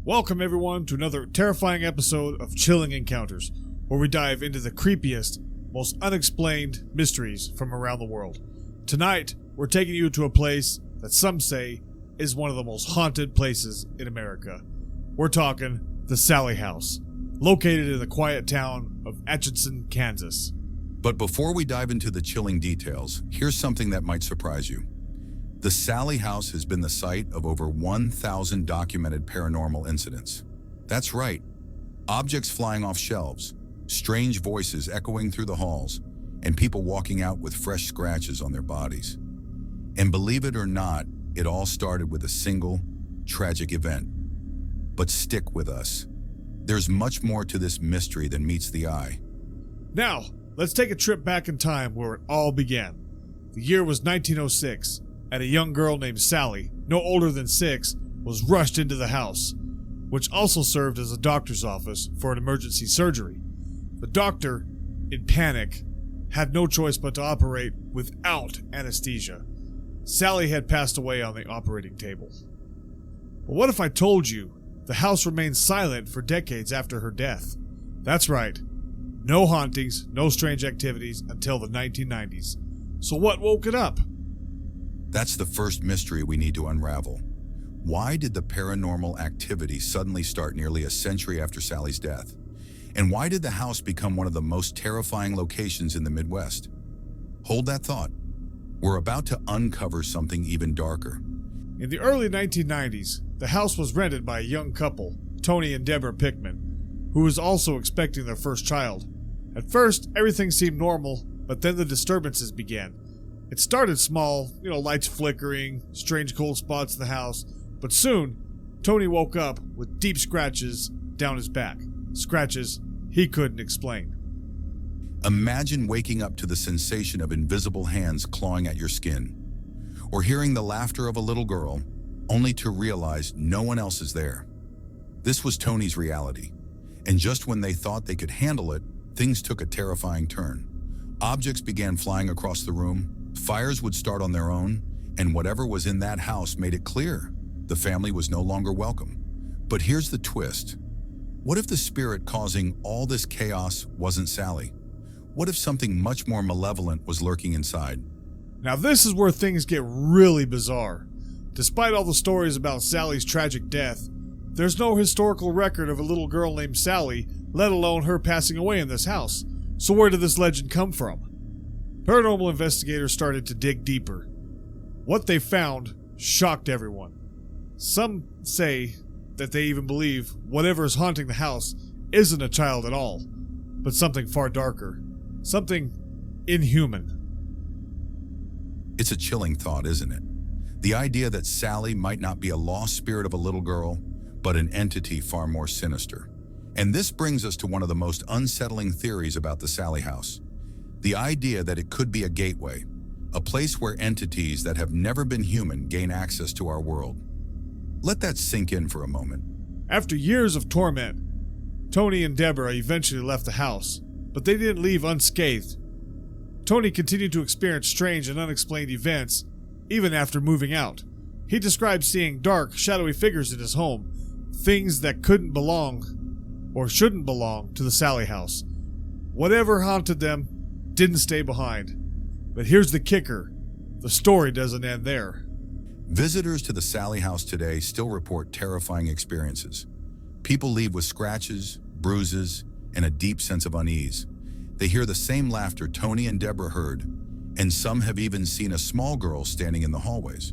Welcome everyone to another terrifying episode of Chilling Encounters, where we dive into the creepiest, most unexplained mysteries from around the world. Tonight, we're taking you to a place that some say is one of the most haunted places in America. We're talking the Sallie House, located in the quiet town of Atchison, Kansas. But before we dive into the chilling details, here's something that might surprise you. The Sallie House has been the site of over 1,000 documented paranormal incidents. That's right, objects flying off shelves, strange voices echoing through the halls, and people walking out with fresh scratches on their bodies. And believe it or not, it all started with a single, tragic event. But stick with us. There's much more to this mystery than meets the eye. Now, let's take a trip back in time where it all began. The year was 1906. And a young girl named Sallie, no older than 6, was rushed into the house, which also served as a doctor's office for an emergency surgery. The doctor, in panic, had no choice but to operate without anesthesia. Sallie had passed away on the operating table. But what if I told you the house remained silent for decades after her death? That's right. No hauntings, no strange activities until the 1990s. So what woke it up? That's the first mystery we need to unravel. Why did the paranormal activity suddenly start nearly a century after Sallie's death? And why did the house become one of the most terrifying locations in the Midwest? Hold that thought. We're about to uncover something even darker. In the early 1990s, the house was rented by a young couple, Tony and Deborah Pickman, who was also expecting their first child. At first, everything seemed normal, but then the disturbances began. It started small, lights flickering, strange cold spots in the house, but soon, Tony woke up with deep scratches down his back. Scratches he couldn't explain. Imagine waking up to the sensation of invisible hands clawing at your skin, or hearing the laughter of a little girl, only to realize no one else is there. This was Tony's reality, and just when they thought they could handle it, things took a terrifying turn. Objects began flying across the room. Fires would start on their own, and whatever was in that house made it clear the family was no longer welcome. But here's the twist. What if the spirit causing all this chaos wasn't Sallie? What if something much more malevolent was lurking inside? Now this is where things get really bizarre. Despite all the stories about Sallie's tragic death, there's no historical record of a little girl named Sallie, let alone her passing away in this house. So where did this legend come from? Paranormal investigators started to dig deeper. What they found shocked everyone. Some say that they even believe whatever is haunting the house isn't a child at all, but something far darker, something inhuman. It's a chilling thought, isn't it? The idea that Sallie might not be a lost spirit of a little girl, but an entity far more sinister. And this brings us to one of the most unsettling theories about the Sallie House. The idea that it could be a gateway, a place where entities that have never been human gain access to our world. Let that sink in for a moment. After years of torment, Tony and Deborah eventually left the house, but they didn't leave unscathed. Tony continued to experience strange and unexplained events even after moving out. He described seeing dark, shadowy figures in his home, things that couldn't belong or shouldn't belong to the Sallie House. Whatever haunted them didn't stay behind. But here's the kicker. The story doesn't end there. Visitors to the Sallie House today still report terrifying experiences. People leave with scratches, bruises, and a deep sense of unease. They hear the same laughter Tony and Deborah heard, and some have even seen a small girl standing in the hallways.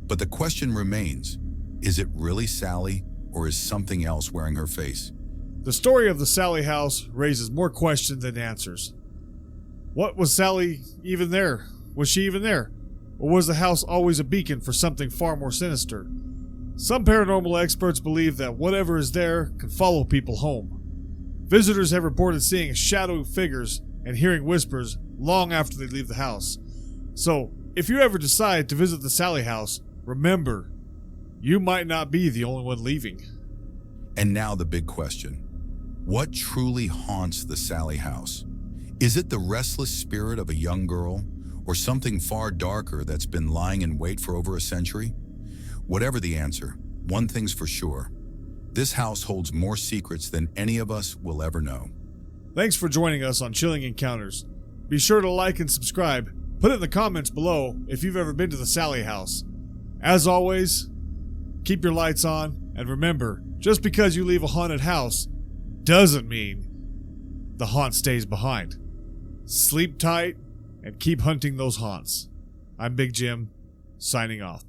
But the question remains, is it really Sallie, or is something else wearing her face? The story of the Sallie House raises more questions than answers. What was Sallie even there? Was she even there? Or was the house always a beacon for something far more sinister? Some paranormal experts believe that whatever is there can follow people home. Visitors have reported seeing shadowy figures and hearing whispers long after they leave the house. So, if you ever decide to visit the Sallie House, remember, you might not be the only one leaving. And now the big question. What truly haunts the Sallie House? Is it the restless spirit of a young girl, or something far darker that's been lying in wait for over a century? Whatever the answer, one thing's for sure. This house holds more secrets than any of us will ever know. Thanks for joining us on Chilling Encounters. Be sure to like and subscribe. Put it in the comments below if you've ever been to the Sallie House. As always, keep your lights on, and remember, just because you leave a haunted house doesn't mean the haunt stays behind. Sleep tight and keep hunting those haunts. I'm Big Jim, signing off.